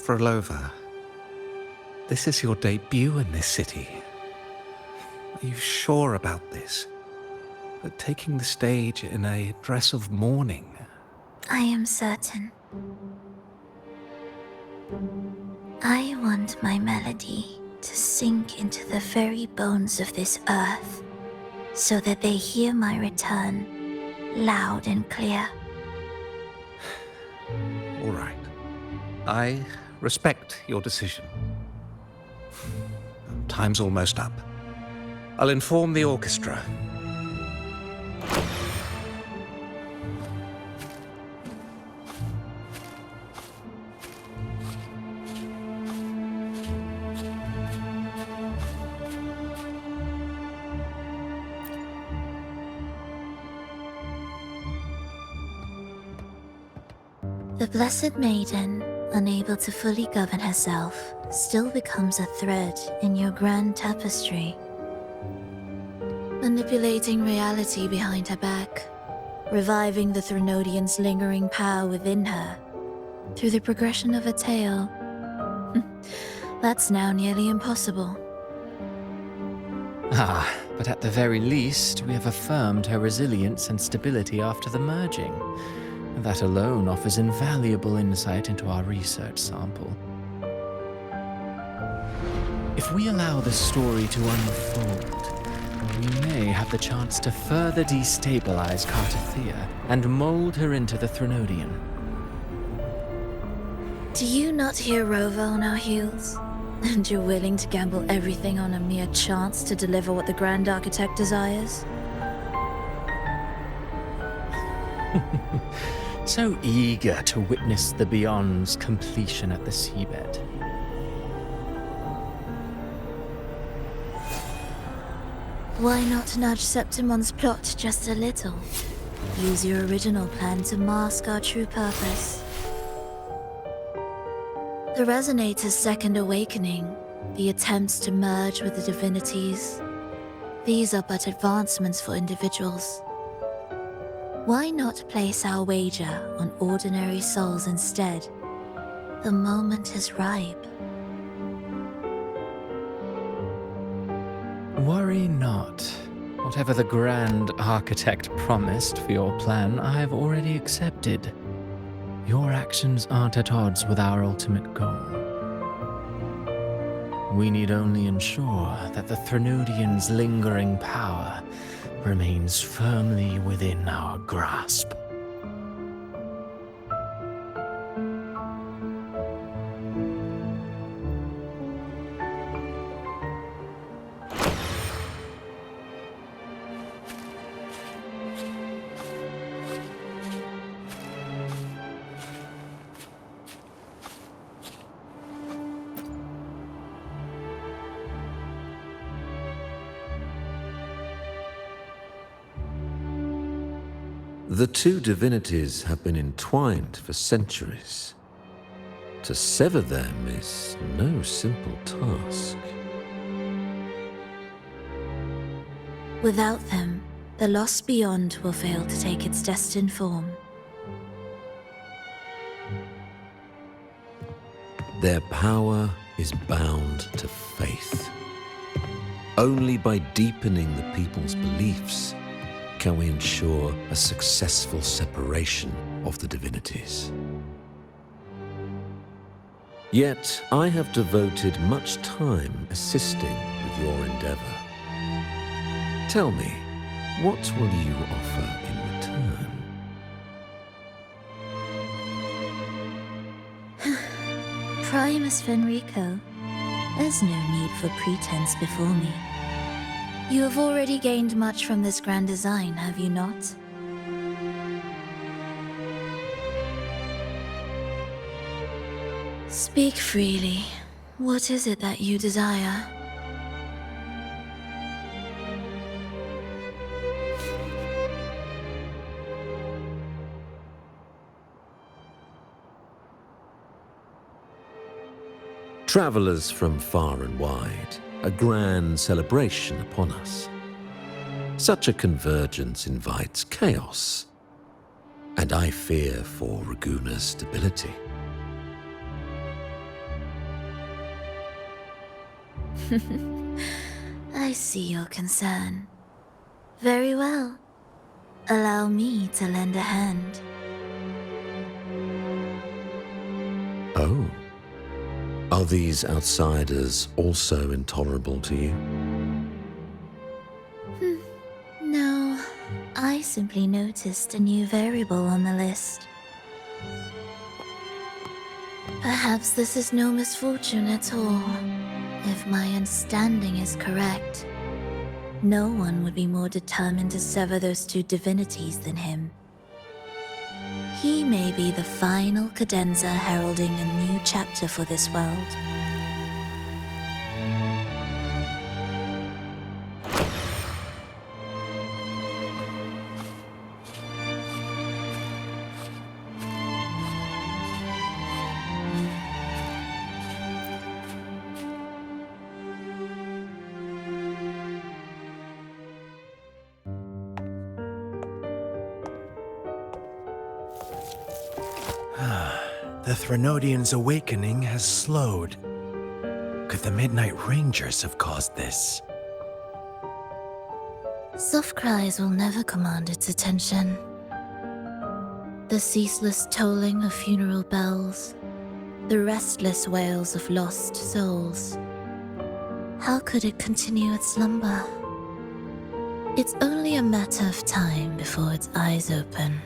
Prolova, this is your debut in this city. Are you sure about this? But taking the stage in a dress of mourning? I am certain. I want my melody to sink into the very bones of this earth, so that they hear my return loud and clear. All right. I respect your decision. Time's almost up. I'll inform the orchestra. The Blessed Maiden, unable to fully govern herself, still becomes a thread in your grand tapestry. Manipulating reality behind her back, reviving the Threnodian's lingering power within her, through the progression of a tale. That's now nearly impossible. But at the very least, we have affirmed her resilience and stability after the merging. That alone offers invaluable insight into our research sample. If we allow the story to unfold, we may have the chance to further destabilize Cartathea and mold her into the Threnodian. Do you not hear Rova on our heels? And you're willing to gamble everything on a mere chance to deliver what the Grand Architect desires? So eager to witness the Beyond's completion at the seabed. Why not nudge Septimon's plot just a little? Use your original plan to mask our true purpose. The Resonator's second awakening, the attempts to merge with the divinities, these are but advancements for individuals. Why not place our wager on ordinary souls instead? The moment is ripe. Worry not. Whatever the Grand Architect promised for your plan, I have already accepted. Your actions aren't at odds with our ultimate goal. We need only ensure that the Threnodian's lingering power remains firmly within our grasp. The two divinities have been entwined for centuries. To sever them is no simple task. Without them, the lost beyond will fail to take its destined form. Their power is bound to faith. Only by deepening the people's beliefs can we ensure a successful separation of the divinities. Yet, I have devoted much time assisting with your endeavor. Tell me, what will you offer in return? Primus Fenrico, there's no need for pretense before me. You have already gained much from this grand design, have you not? Speak freely. What is it that you desire? Travelers from far and wide, a grand celebration upon us. Such a convergence invites chaos, and I fear for Raguna's stability. I see your concern. Very well. Allow me to lend a hand. Oh. Are these outsiders also intolerable to you? No, I simply noticed a new variable on the list. Perhaps this is no misfortune at all. If my understanding is correct, no one would be more determined to sever those two divinities than him. He may be the final cadenza heralding a new chapter for this world. The Threnodian's awakening has slowed. Could the Midnight Rangers have caused this? Soft cries will never command its attention. The ceaseless tolling of funeral bells, the restless wails of lost souls. How could it continue its slumber? It's only a matter of time before its eyes open.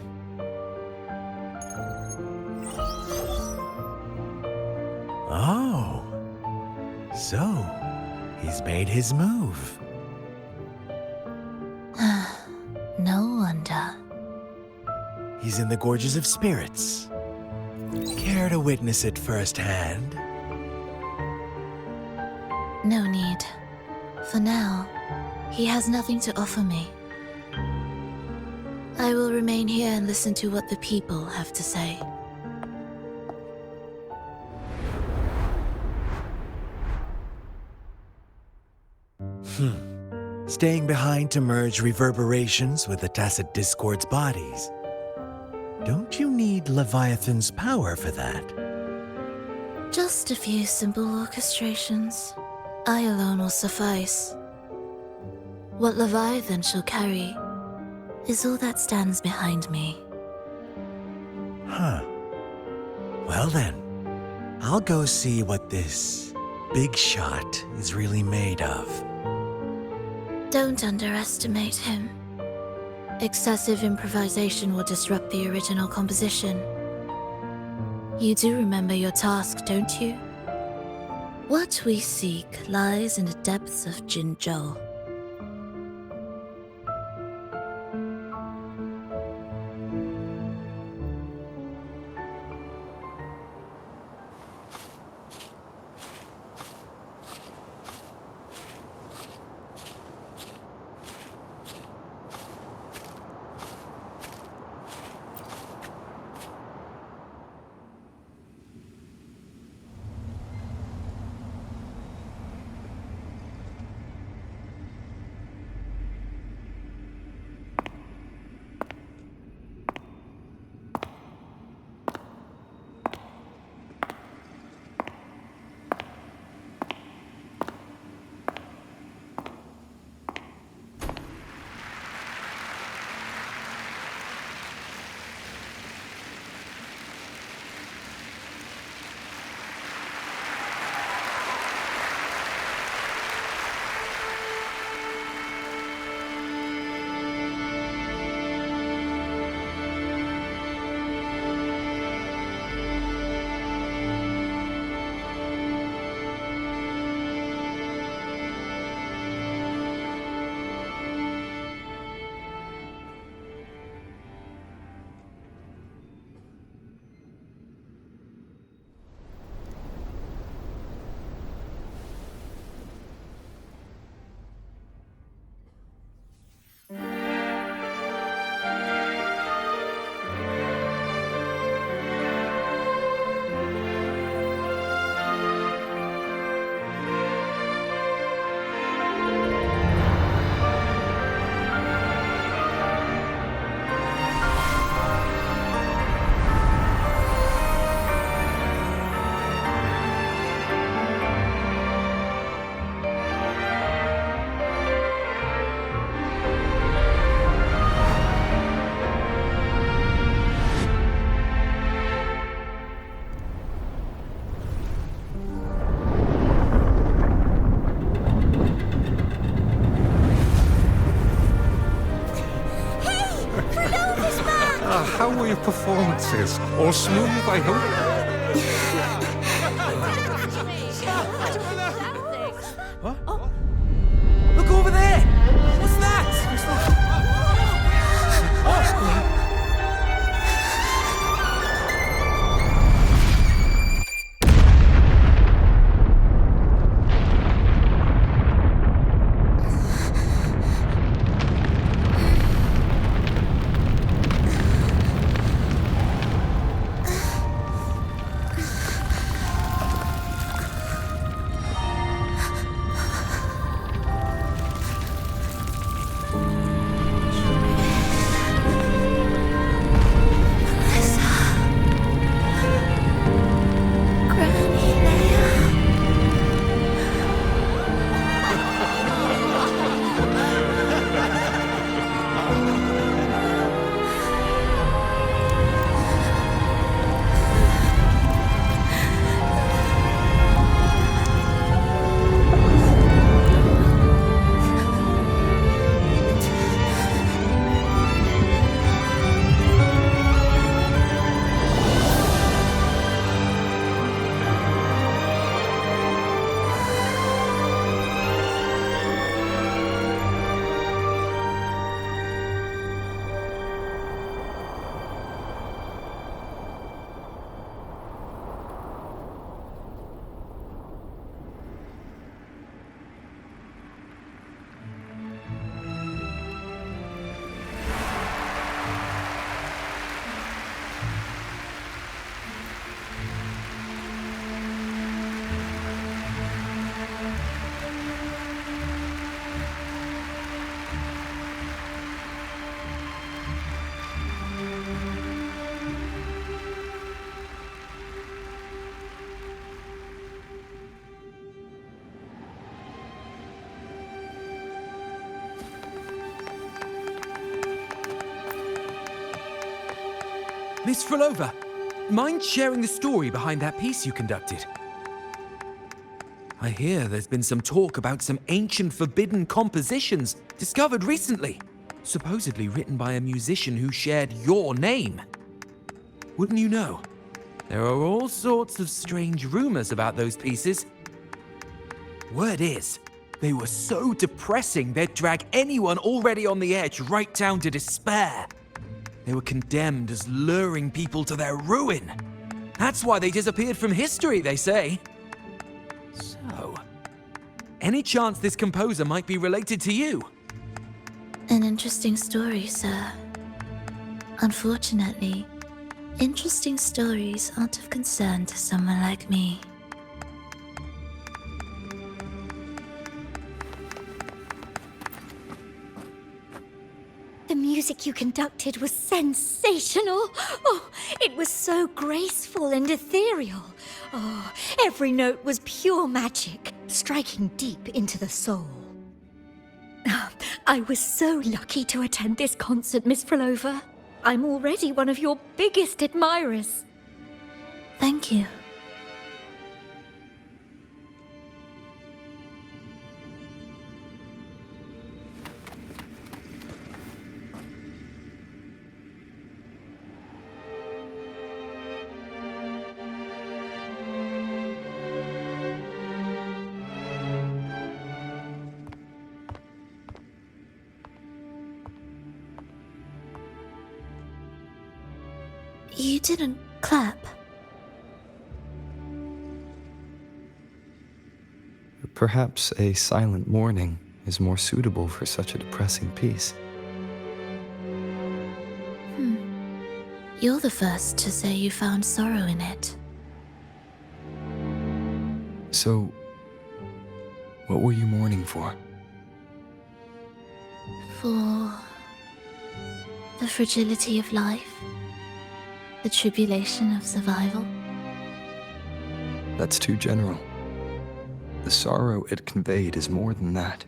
Oh. So, he's made his move. No wonder. He's in the Gorges of Spirits. Care to witness it firsthand? No need. For now, he has nothing to offer me. I will remain here and listen to what the people have to say. Staying behind to merge reverberations with the Tacit Discord's bodies. Don't you need Leviathan's power for that? Just a few simple orchestrations. I alone will suffice. What Leviathan shall carry is all that stands behind me. Huh. Well then, I'll go see what this big shot is really made of. Don't underestimate him. Excessive improvisation will disrupt the original composition. You do remember your task, don't you? What we seek lies in the depths of Jinzhou. of performances. All smooth, I hope. Look over there! What's that? Miss Prolova, mind sharing the story behind that piece you conducted? I hear there's been some talk about some ancient forbidden compositions discovered recently, supposedly written by a musician who shared your name. Wouldn't you know? There are all sorts of strange rumors about those pieces. Word is, they were so depressing they'd drag anyone already on the edge right down to despair. They were condemned as luring people to their ruin. That's why they disappeared from history, they say. So, any chance this composer might be related to you? An interesting story, sir. Unfortunately, interesting stories aren't of concern to someone like me. The music you conducted was sensational. Oh, it was so graceful and ethereal. Oh, every note was pure magic, striking deep into the soul. I was so lucky to attend this concert, Miss Prolova. I'm already one of your biggest admirers. Thank you. You didn't clap. Perhaps a silent mourning is more suitable for such a depressing piece. You're the first to say you found sorrow in it. So, what were you mourning for? For the fragility of life, the tribulation of survival. That's too general. The sorrow it conveyed is more than that.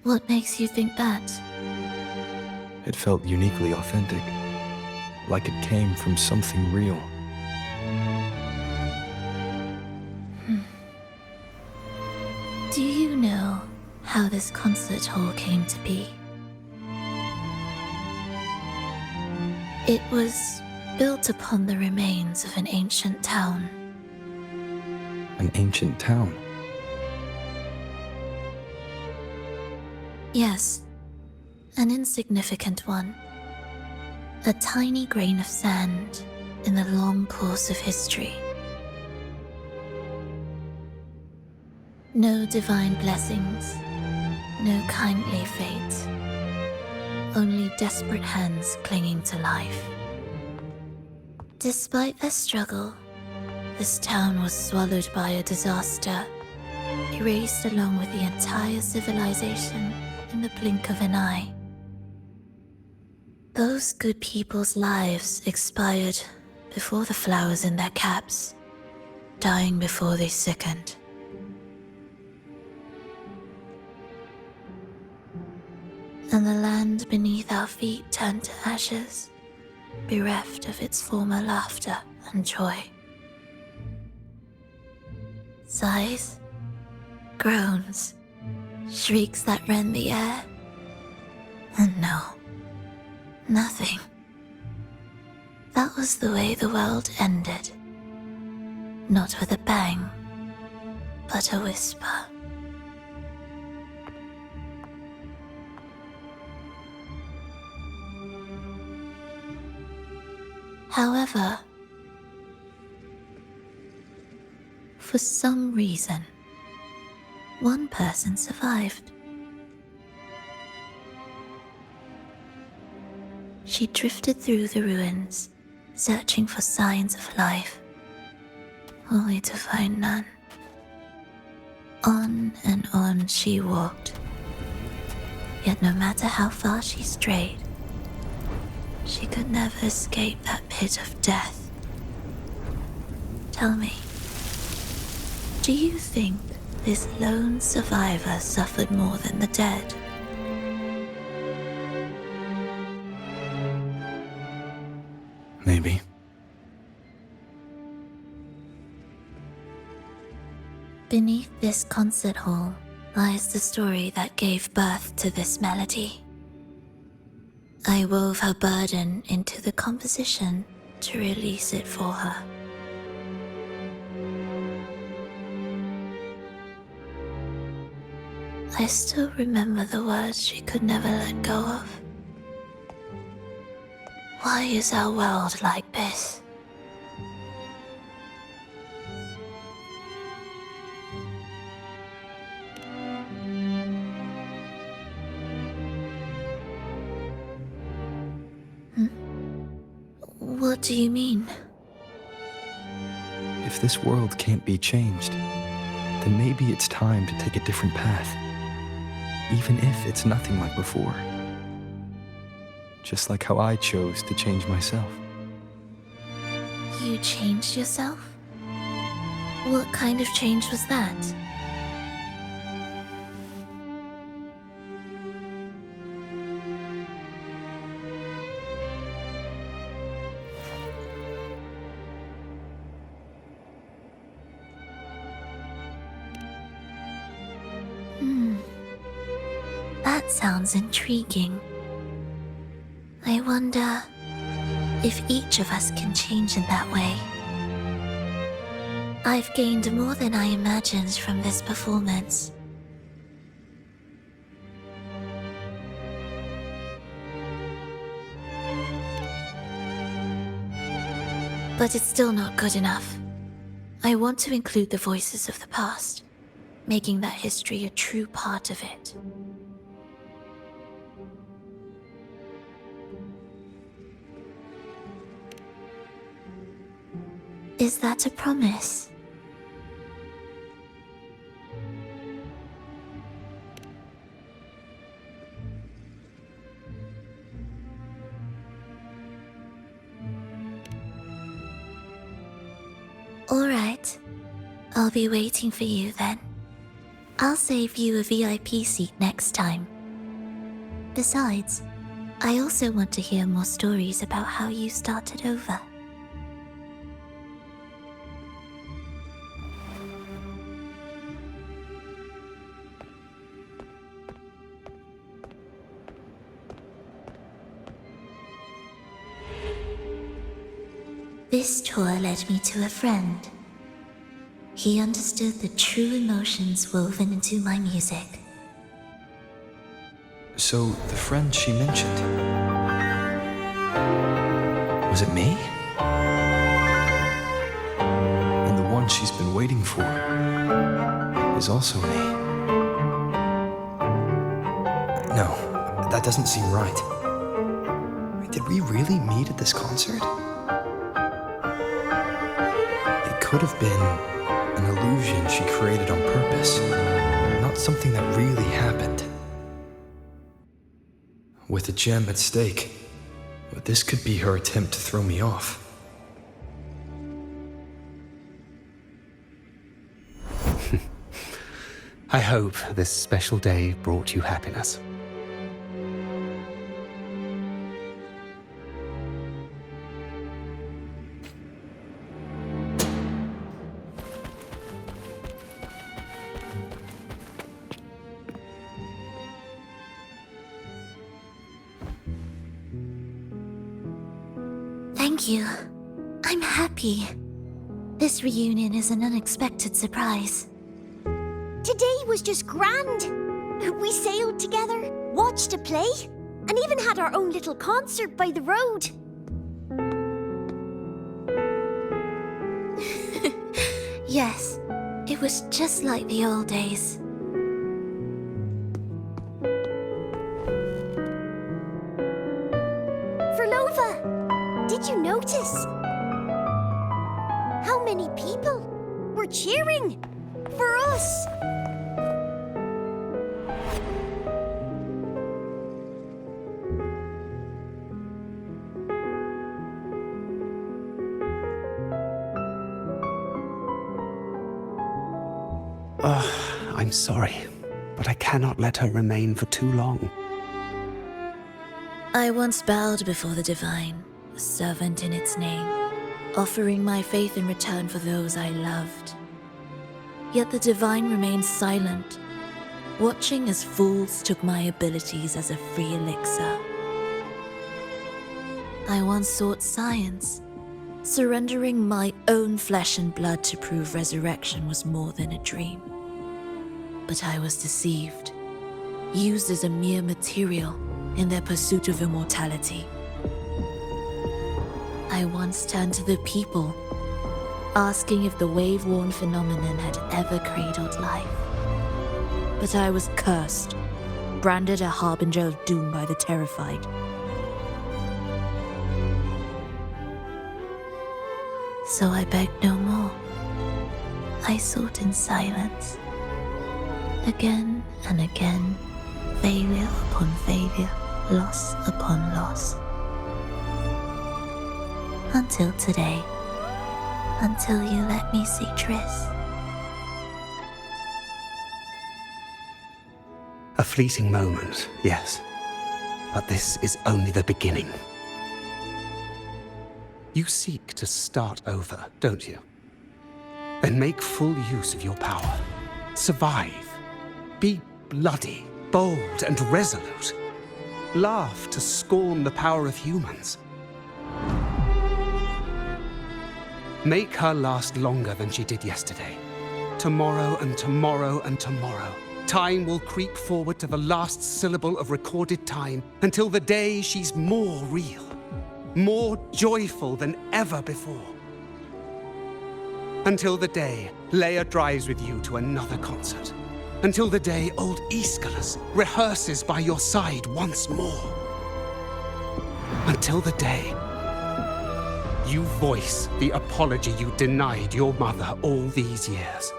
What makes you think that? It felt uniquely authentic, like it came from something real. Do you know how this concert hall came to be? It was built upon the remains of an ancient town. An ancient town. Yes, an insignificant one. A tiny grain of sand in the long course of history. No divine blessings, no kindly fate. Only desperate hands clinging to life. Despite their struggle, this town was swallowed by a disaster, erased along with the entire civilization in the blink of an eye. Those good people's lives expired before the flowers in their caps, dying before they sickened. And the land beneath our feet turned to ashes, bereft of its former laughter and joy. Sighs, groans, shrieks that rend the air. And no, nothing. That was the way the world ended. Not with a bang, but a whisper. However, for some reason, one person survived. She drifted through the ruins, searching for signs of life, only to find none. On and on she walked, yet no matter how far she strayed, she could never escape that pit of death. Tell me, do you think this lone survivor suffered more than the dead? Maybe. Beneath this concert hall lies the story that gave birth to this melody. I wove her burden into the composition to release it for her. I still remember the words she could never let go of. Why is our world like this? What do you mean? If this world can't be changed, then maybe it's time to take a different path. Even if it's nothing like before. Just like how I chose to change myself. You changed yourself? What kind of change was that? That sounds intriguing. I wonder if each of us can change in that way. I've gained more than I imagined from this performance. But it's still not good enough. I want to include the voices of the past, making that history a true part of it. Is that a promise? All right. I'll be waiting for you then. I'll save you a VIP seat next time. Besides, I also want to hear more stories about how you started over. This tour led me to a friend. He understood the true emotions woven into my music. So, the friend she mentioned... was it me? And the one she's been waiting for is also me. No, that doesn't seem right. Did we really meet at this concert? It could have been an illusion she created on purpose, not something that really happened. With a gem at stake, this could be her attempt to throw me off. I hope this special day brought you happiness. Thank you. I'm happy. This reunion is an unexpected surprise. Today was just grand. We sailed together, watched a play, and even had our own little concert by the road. Yes, it was just like the old days. Prolova, did you notice? How many people were cheering for us? I'm sorry, but I cannot let her remain for too long. I once bowed before the divine, a servant in its name, offering my faith in return for those I loved. Yet the divine remained silent, watching as fools took my abilities as a free elixir. I once sought science, surrendering my own flesh and blood to prove resurrection was more than a dream. But I was deceived, used as a mere material in their pursuit of immortality. I once turned to the people, asking if the wave-worn phenomenon had ever cradled life. But I was cursed, branded a harbinger of doom by the terrified. So I begged no more. I sought in silence. Again and again, failure upon failure, loss upon loss. Until today. Until you let me see Triss. A fleeting moment, yes. But this is only the beginning. You seek to start over, don't you? Then make full use of your power. Survive. Be bloody, bold, and resolute. Laugh to scorn the power of humans. Make her last longer than she did yesterday. Tomorrow and tomorrow and tomorrow. Time will creep forward to the last syllable of recorded time until the day she's more real, more joyful than ever before. Until the day Leia drives with you to another concert. Until the day old Aeschylus rehearses by your side once more. Until the day you voice the apology you denied your mother all these years.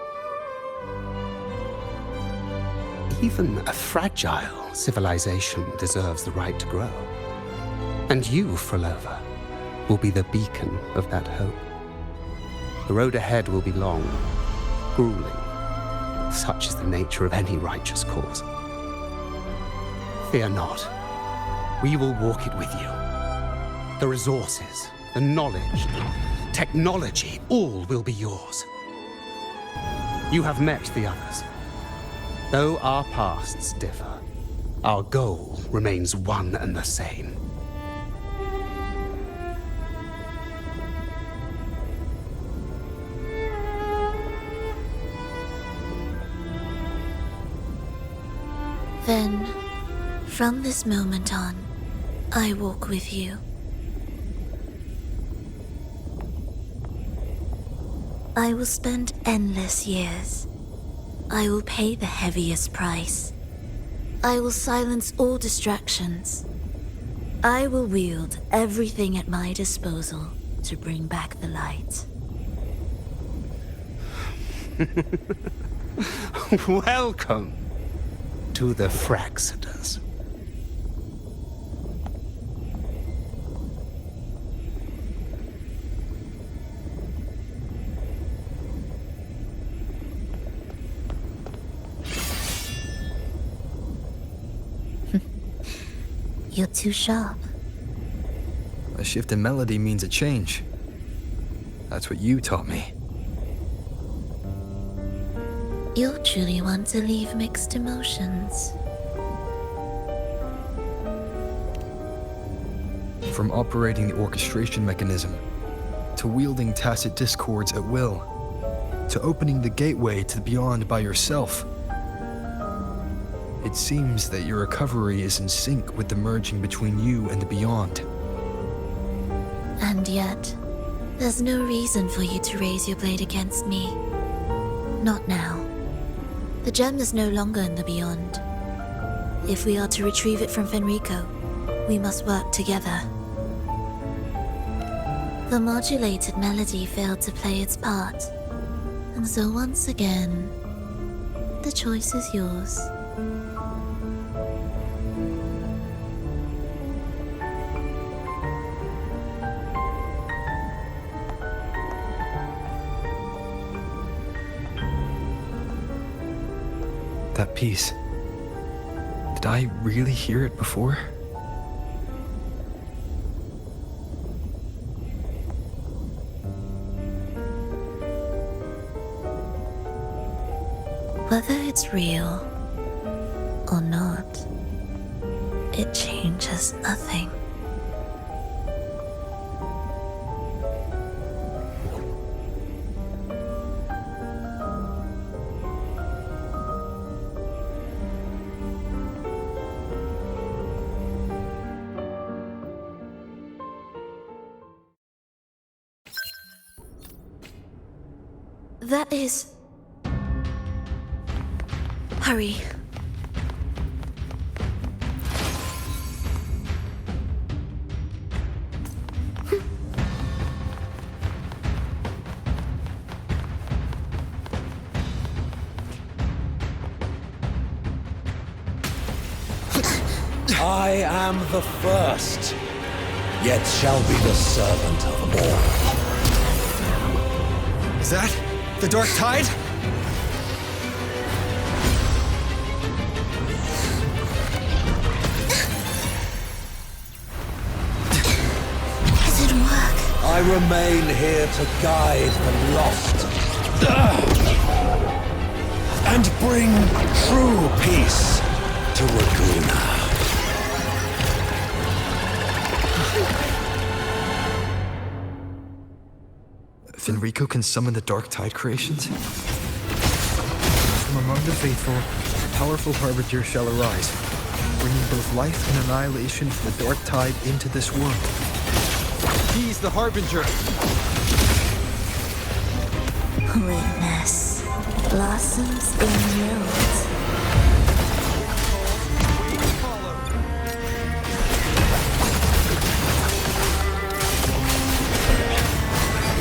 Even a fragile civilization deserves the right to grow. And you, Prolova, will be the beacon of that hope. The road ahead will be long, grueling. Such is the nature of any righteous cause. Fear not. We will walk it with you. The resources, the knowledge, technology, all will be yours. You have met the others. Though our pasts differ, our goal remains one and the same. Then, from this moment on, I walk with you. I will spend endless years. I will pay the heaviest price. I will silence all distractions. I will wield everything at my disposal to bring back the light. Welcome to the Fraxiters. You're too sharp. A shift in melody means a change. That's what you taught me. You're truly one to leave mixed emotions. From operating the orchestration mechanism, to wielding tacit discords at will, to opening the gateway to the beyond by yourself. It seems that your recovery is in sync with the merging between you and the beyond. And yet, there's no reason for you to raise your blade against me. Not now. The gem is no longer in the beyond. If we are to retrieve it from Fenrico, we must work together. The modulated melody failed to play its part, and so once again, the choice is yours. That piece. Did I really hear it before? Whether it's real or not, it changes nothing. That is... Hurry. I am the first, yet shall be the servant of all. Is that the Dark Tide? I remain here to guide the lost and bring true peace to Laguna. Fenrico can summon the Dark Tide creations? From among the faithful, a powerful harbinger shall arise, bringing both life and annihilation from the Dark Tide into this world. He's the harbinger! Witness blossoms in yield.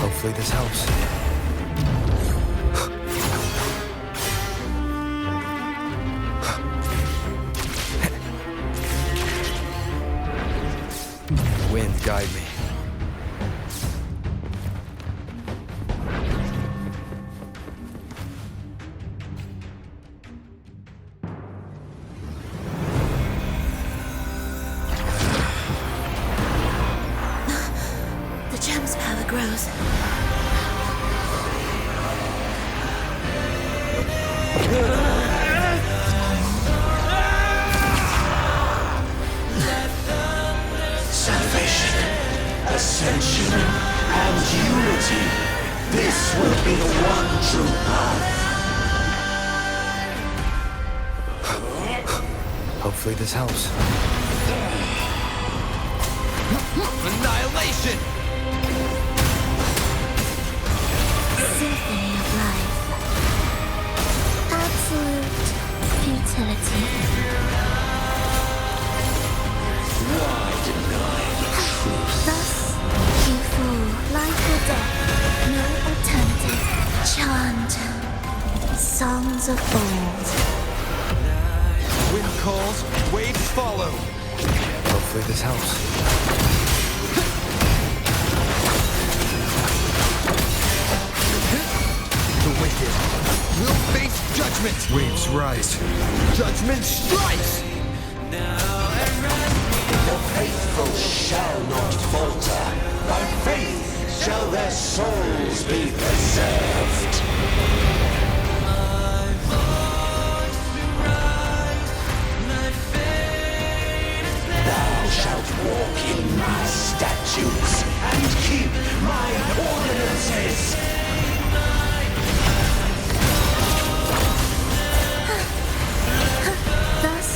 Hopefully this helps. Wind, guide me. The gem's power grows. Salvation. Hopefully this helps. Annihilation! Symphony of life. Absolute futility. Why deny the truth? Thus, you fall, life or death, no alternative. Chant songs of old. Wind calls, waves follow. Hopefully this helps. The wicked will face judgment. Waves rise. Judgment strikes. The faithful shall not falter. By faith shall their souls be preserved. Thou shalt walk in my statutes and keep my ordinances. Thus,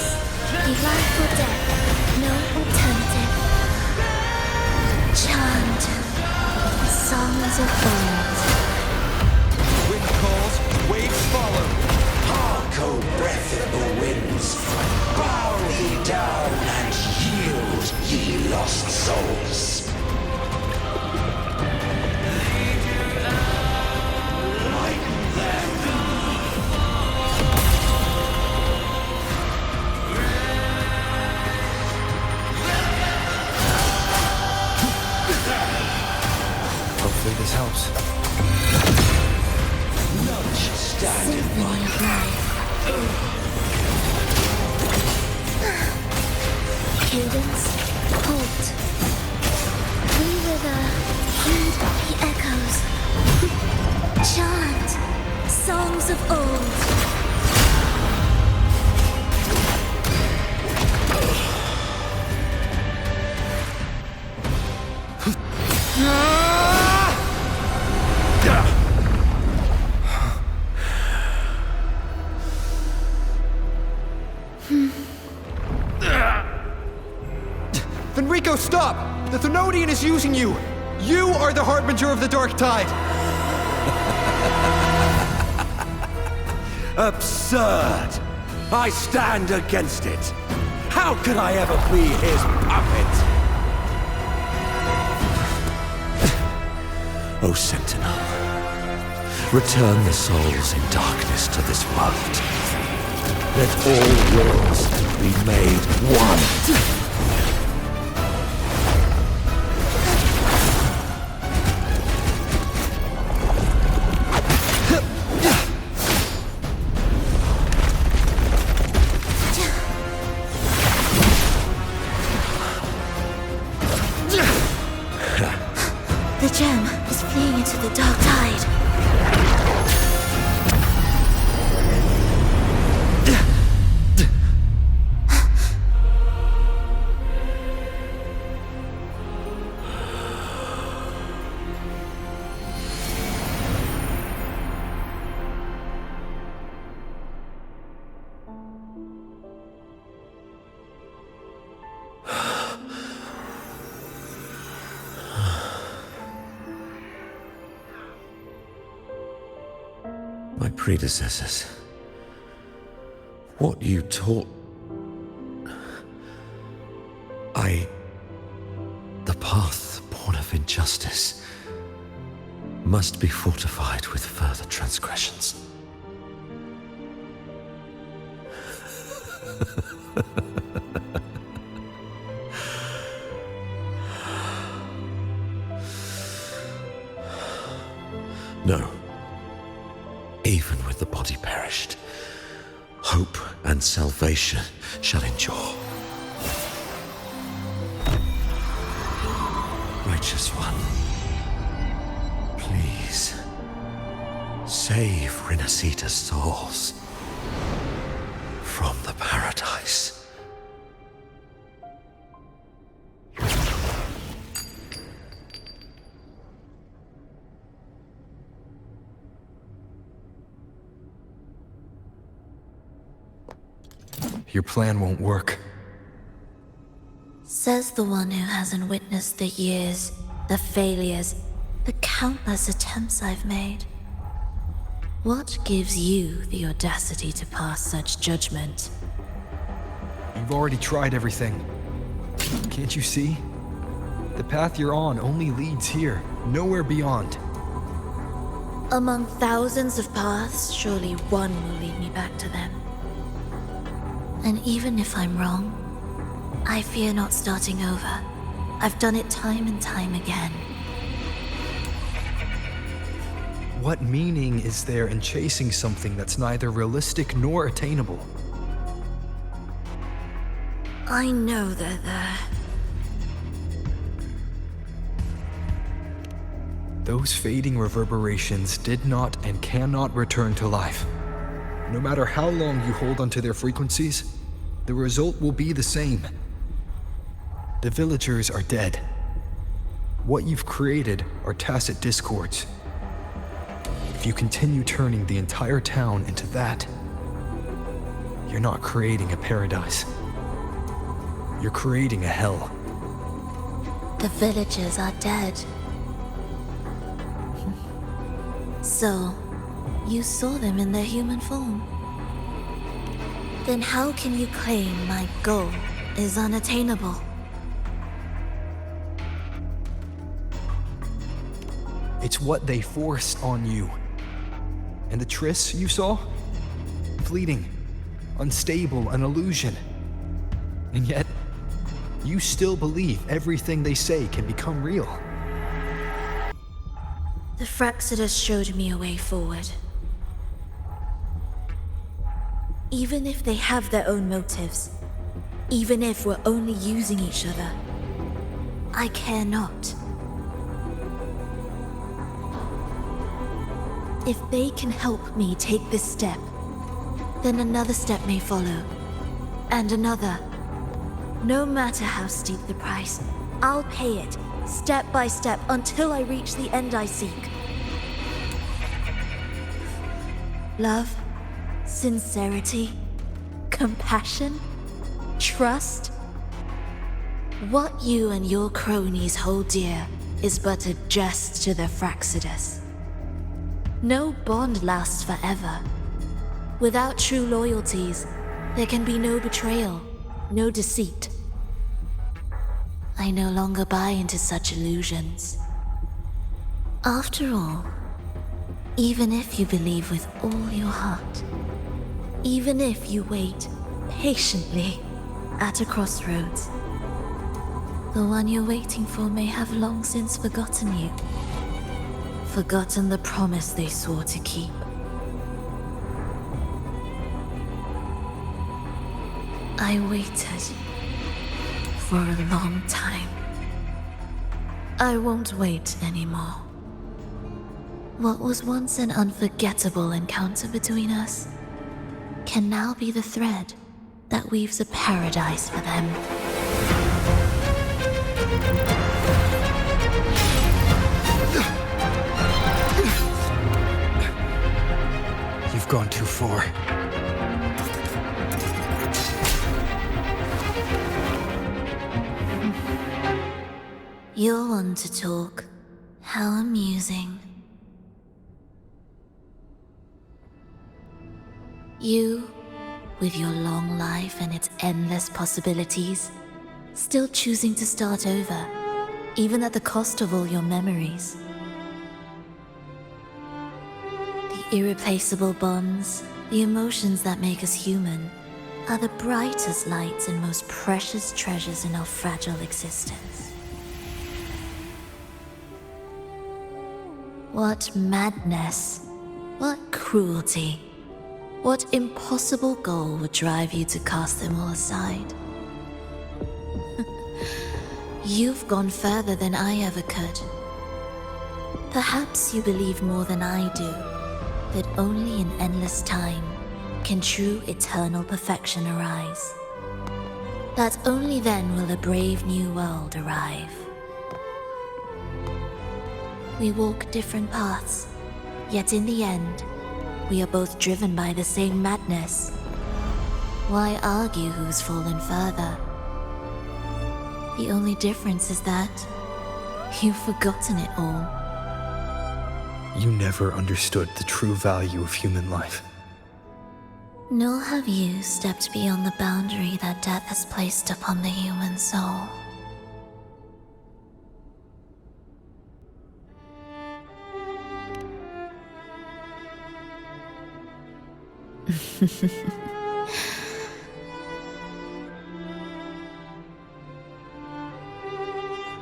you life or death, no alternative. Chant songs of old. Wind calls, waves follow. Hark, O breath of the winds, bow thee down and yield, ye lost souls. Lighten them. Hopefully this helps. None shall stand in my Symphony of life. Cadence, halt. We wither, heed the echoes. Chant songs of old. Fenrico, stop! The Thenodian is using you! You are the harbinger of the Dark Tide! Absurd! I stand against it! How could I ever be his puppet? O Sentinel, return the souls in darkness to this world. Let all worlds be made one. The gem is fleeing into the dark tide. My predecessors. What you taught. The path born of injustice must be fortified with further transgressions. No. Even with the body perished, hope and salvation shall endure. Righteous One, please save Rinasita's souls from the paradise. Your plan won't work. Says the one who hasn't witnessed the years, the failures, the countless attempts I've made. What gives you the audacity to pass such judgment? You've already tried everything. Can't you see? The path you're on only leads here, nowhere beyond. Among thousands of paths, surely one will lead me back to them. And even if I'm wrong, I fear not starting over. I've done it time and time again. What meaning is there in chasing something that's neither realistic nor attainable? I know they're there. Those fading reverberations did not and cannot return to life. No matter how long you hold onto their frequencies, the result will be the same. The villagers are dead. What you've created are tacit discords. If you continue turning the entire town into that, you're not creating a paradise. You're creating a hell. The villagers are dead. So, you saw them in their human form. Then how can you claim my goal is unattainable? It's what they forced on you. And the trysts you saw? Fleeting, unstable, an illusion. And yet, you still believe everything they say can become real. The Fraxidus showed me a way forward. Even if they have their own motives, even if we're only using each other, I care not. If they can help me take this step, then another step may follow, and another. No matter how steep the price, I'll pay it, step by step, until I reach the end I seek. Love, sincerity, compassion, trust. What you and your cronies hold dear is but a jest to the Fraxidus. No bond lasts forever. Without true loyalties, there can be no betrayal, no deceit. I no longer buy into such illusions. After all, even if you believe with all your heart, even if you wait patiently at a crossroads, the one you're waiting for may have long since forgotten you. Forgotten the promise they swore to keep. I waited for a long time. I won't wait anymore. What was once an unforgettable encounter between us can now be the thread that weaves a paradise for them. You've gone too far. You're one to talk. How amusing. You, with your long life and its endless possibilities, still choosing to start over, even at the cost of all your memories. The irreplaceable bonds, the emotions that make us human, are the brightest lights and most precious treasures in our fragile existence. What madness, what cruelty, what impossible goal would drive you to cast them all aside? You've gone further than I ever could. Perhaps you believe more than I do, that only in endless time can true eternal perfection arise. That only then will a brave new world arrive. We walk different paths, yet in the end, we are both driven by the same madness. Why argue who's fallen further? The only difference is that you've forgotten it all. You never understood the true value of human life. Nor have you stepped beyond the boundary that death has placed upon the human soul.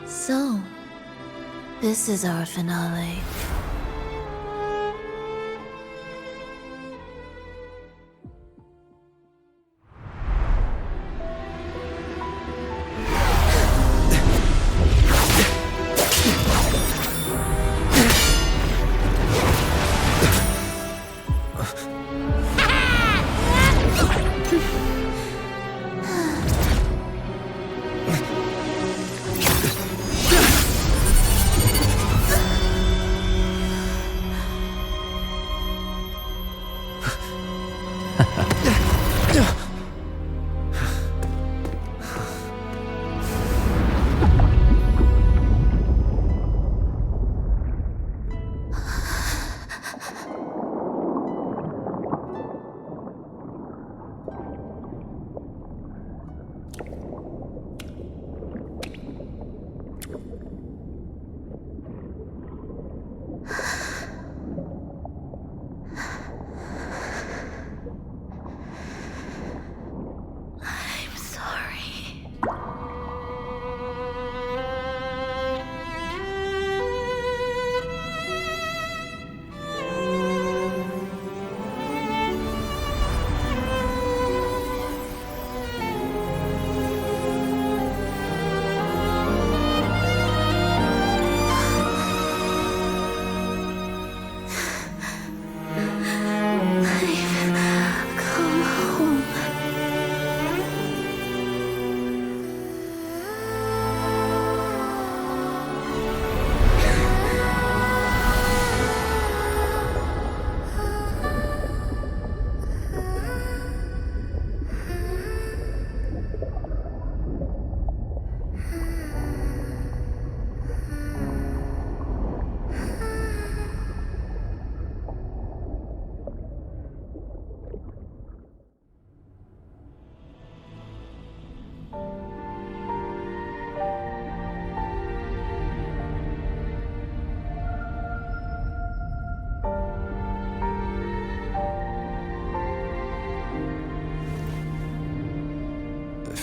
So, this is our finale.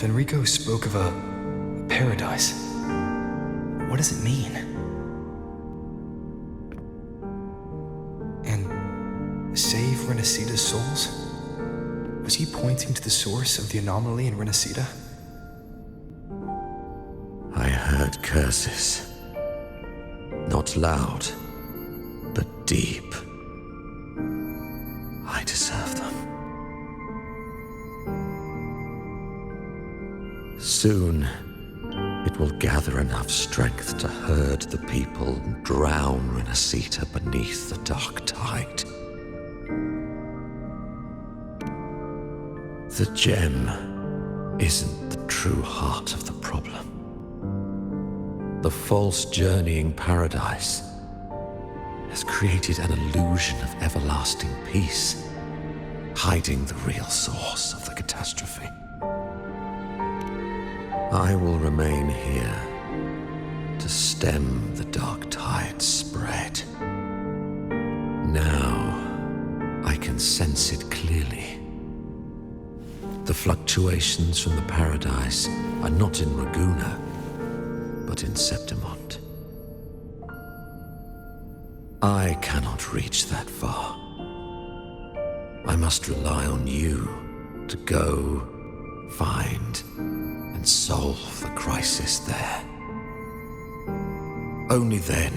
Fenrico spoke of a paradise. What does it mean? And save Renacita's souls? Was he pointing to the source of the anomaly in Renacita? I heard curses. Not loud, but deep. I deserve them. Soon, it will gather enough strength to herd the people and drown Renacita beneath the dark tide. The gem isn't the true heart of the problem. The false journeying paradise has created an illusion of everlasting peace, hiding the real source of the catastrophe. I will remain here to stem the dark tide's spread. Now, I can sense it clearly. The fluctuations from the paradise are not in Raguna, but in Septimont. I cannot reach that far. I must rely on you to go, find, and solve the crisis there. Only then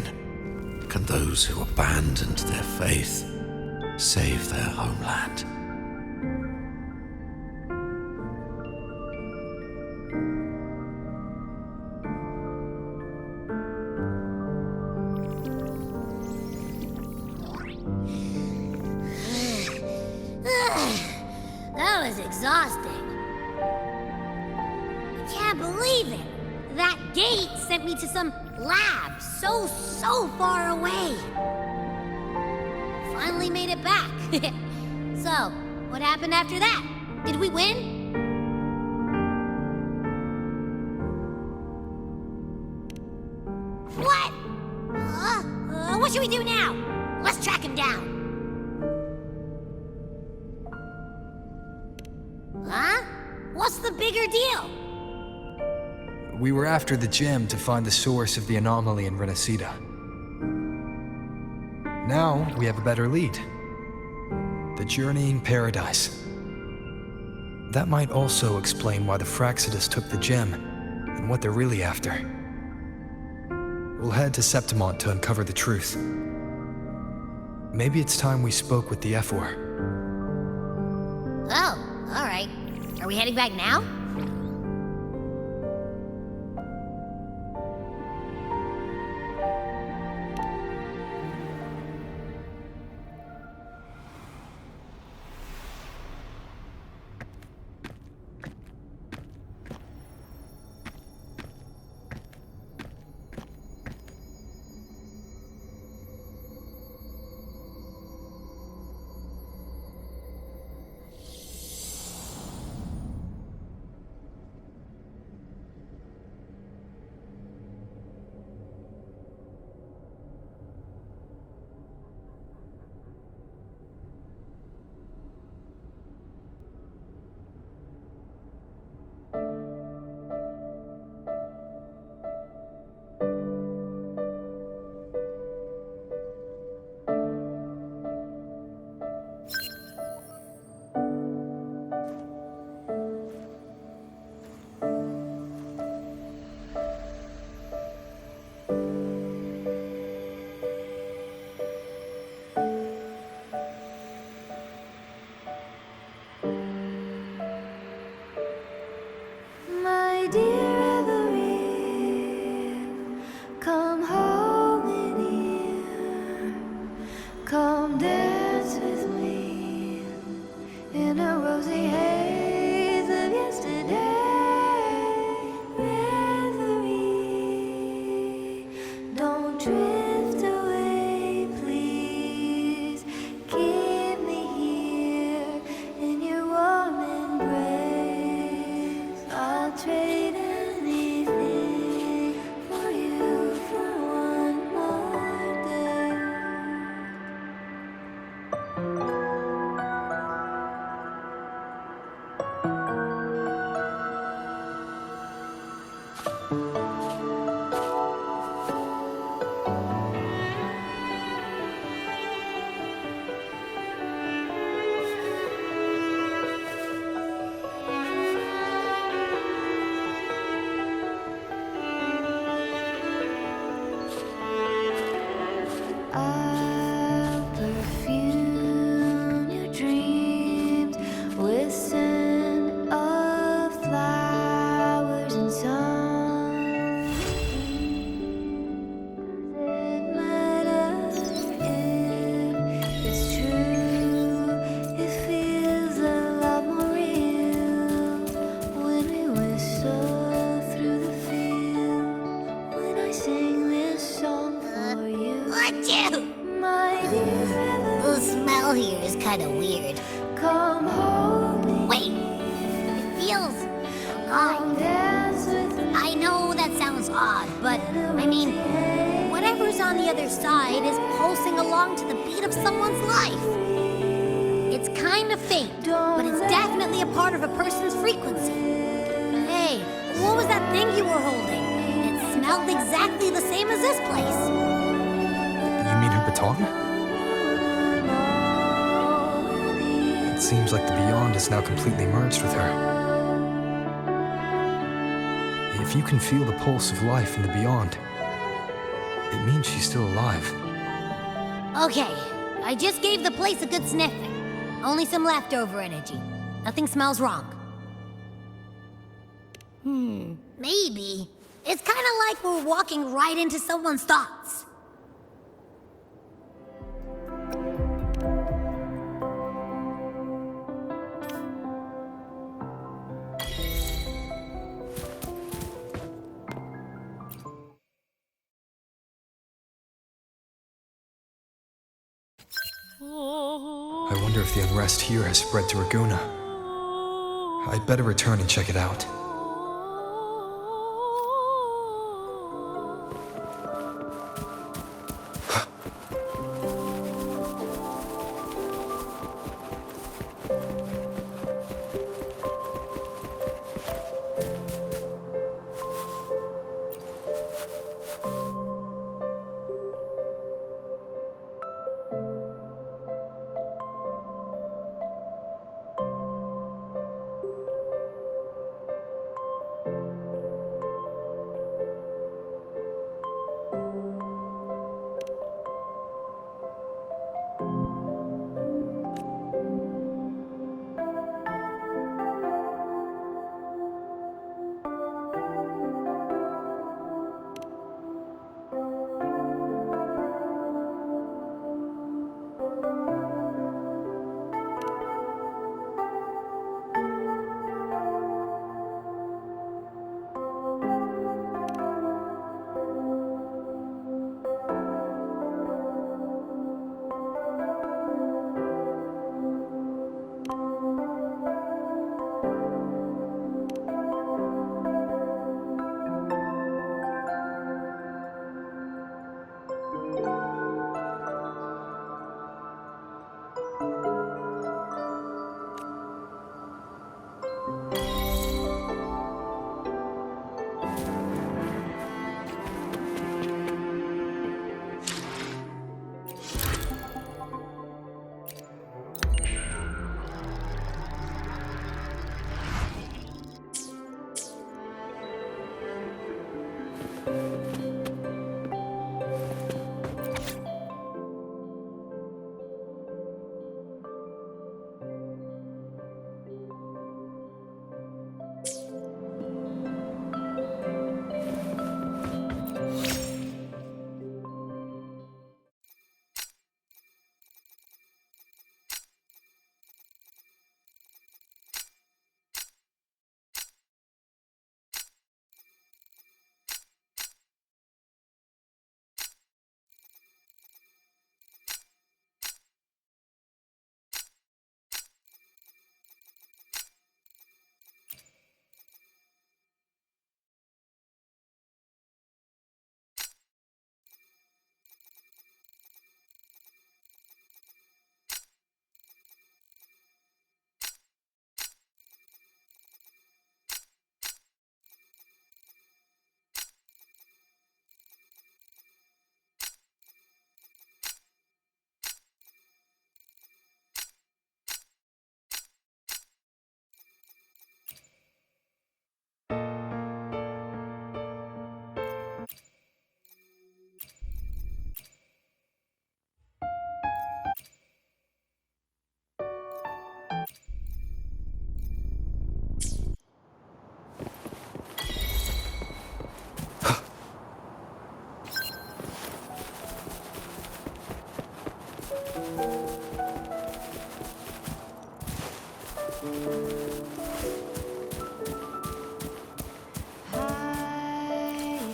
can those who abandoned their faith save their homeland. That was exhausting. I can't believe it! That gate sent me to some lab so far away. Finally made it back. So, what happened after that? Did we win? What? What should we do now? Let's track him down. Huh? What's the bigger deal? We were after the gem to find the source of the anomaly in Renacida. Now we have a better lead. The journeying paradise. That might also explain why the Fraxidus took the gem and what they're really after. We'll head to Septimont to uncover the truth. Maybe it's time we spoke with the Ephor. Oh, all right. Are we heading back now? My dear Everett, come home in here. Come dance with me in a rosy haze of yesterday. Reverie, don't drift away, please. Keep me here in your warm embrace. I'll trade anything for you for one more day. I'll perfume your dreams with scent of flowers and sun. Does it matter if it's true? It feels a lot more real when we whistle through the field. When I sing this song for you. Achoo! My dear The smell here is kind of weird. come home. Wait, it feels Come odd. dance with me. I know that sounds odd, but I mean, whatever's on the other side is pulsing along to the beat of someone's life. It's kind of faint, but it's definitely a part of a person's frequency. Hey, what was that thing you were holding? It smelled exactly the same as this place. You mean her baton? It seems like the Beyond is now completely merged with her. If you can feel the pulse of life in the Beyond, it means she's still alive. Okay, I just gave the place a good sniffing. Only some leftover energy. Nothing smells wrong. Maybe. It's kind of like we're walking right into someone's thoughts. I wonder if the unrest here has spread to Raguna. I'd better return and check it out.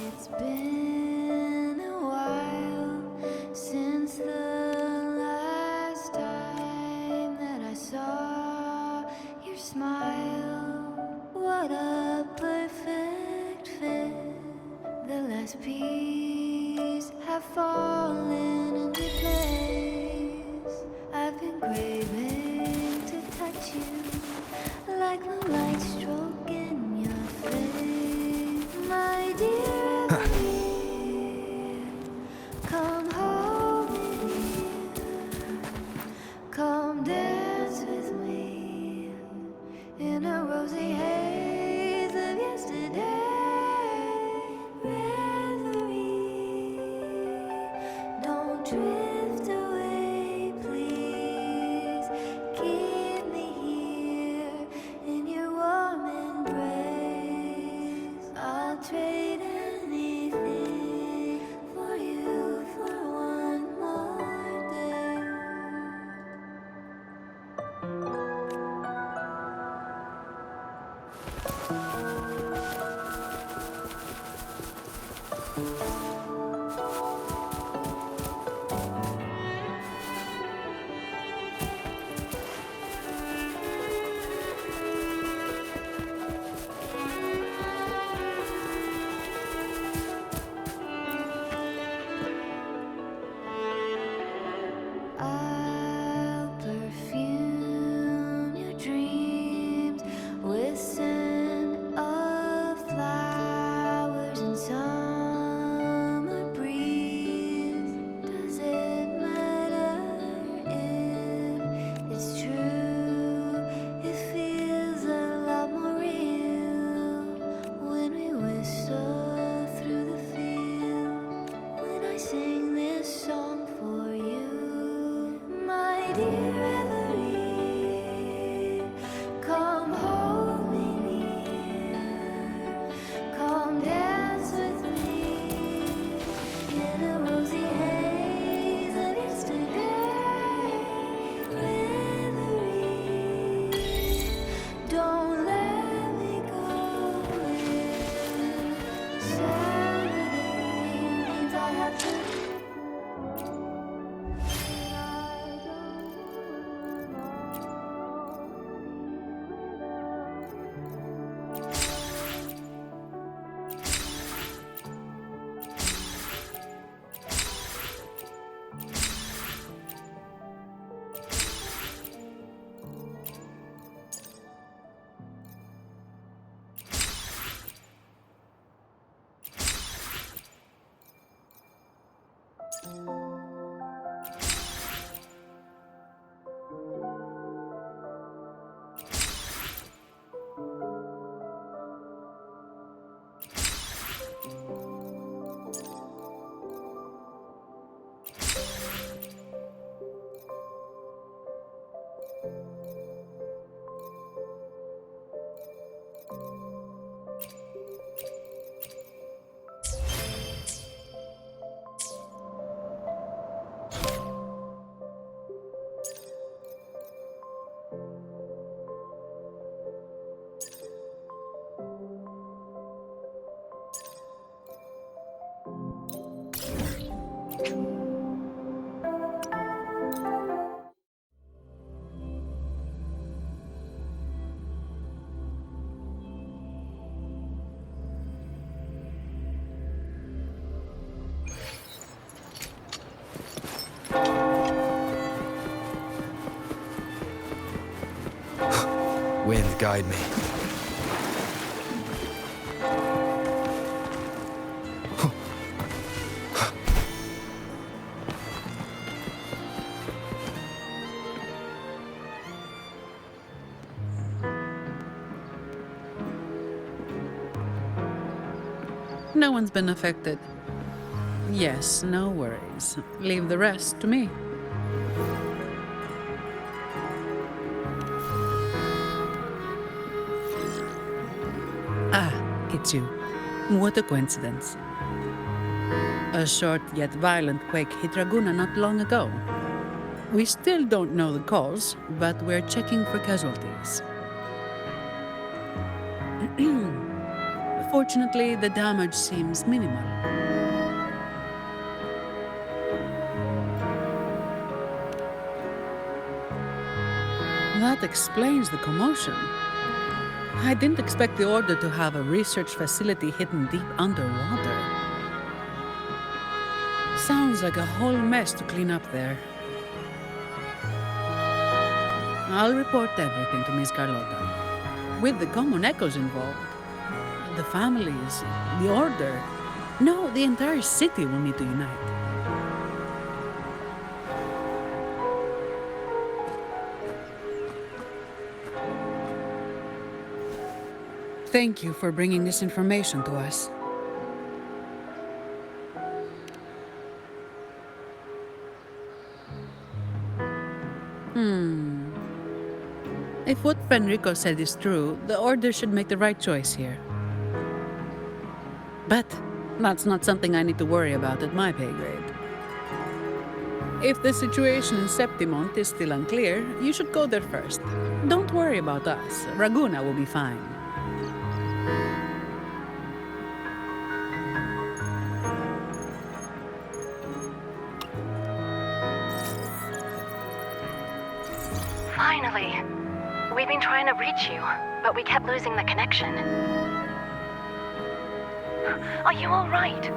It's been a while since the last time that I saw your smile. What a perfect fit. The last piece have fallen into place. I've been craving to touch you like the light stroke in your face, my dear. Come hold me, come dance with me in a rosy haze of yesterday. Reverie, don't drift away, please. Keep me here in your warm embrace. I'll trade anything for you for one more day. guide me. No one's been affected. Yes, no worries. Leave the rest to me. Ah, it's you. What a coincidence. A short yet violent quake hit Raguna not long ago. We still don't know the cause, but we're checking for casualties. Fortunately, the damage seems minimal. That explains the commotion. I didn't expect the Order to have a research facility hidden deep underwater. Sounds like a whole mess to clean up there. I'll report everything to Miss Carlotta. With the common echoes involved, the families, the Order, no, the entire city will need to unite. Thank you for bringing this information to us. If what Fenrico said is true, the Order should make the right choice here. But that's not something I need to worry about at my pay grade. If the situation in Septimont is still unclear, you should go there first. Don't worry about us. Raguna will be fine. Finally. We've been trying to reach you, but we kept losing the connection. Are you all right?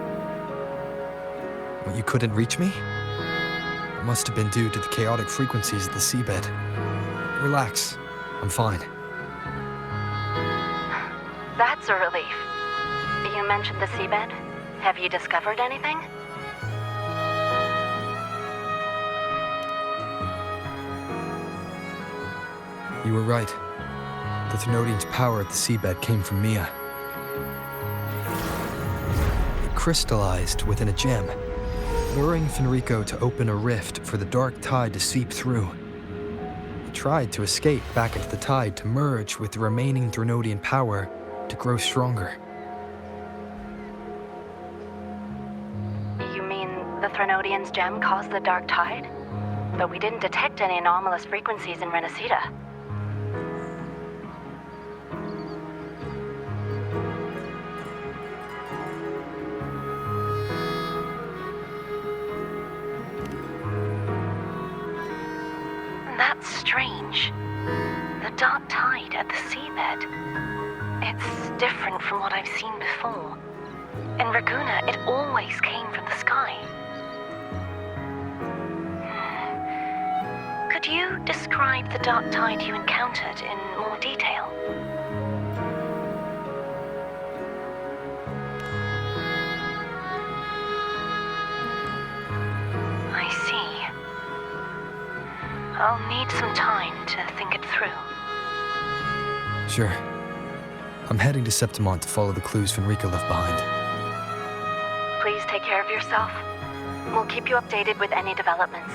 Well, you couldn't reach me? It must have been due to the chaotic frequencies of the seabed. Relax. I'm fine. That's a relief. You mentioned the seabed. Have you discovered anything? You were right. The Thenodian's power at the seabed came from Mia. It crystallized within a gem, luring Fenrico to open a rift for the dark tide to seep through. It tried to escape back into the tide to merge with the remaining Thenodian power to grow stronger. You mean the Thenodian's gem caused the dark tide? But we didn't detect any anomalous frequencies in Renacida. That's strange. The dark tide at the seabed. It's different from what I've seen before. In Raguna, it always came from the sky. Could you describe the dark tide you encountered in more detail? I see. I'll need some time to think it through. Sure. I'm heading to Septimont to follow the clues Fenrico left behind. Please take care of yourself. We'll keep you updated with any developments.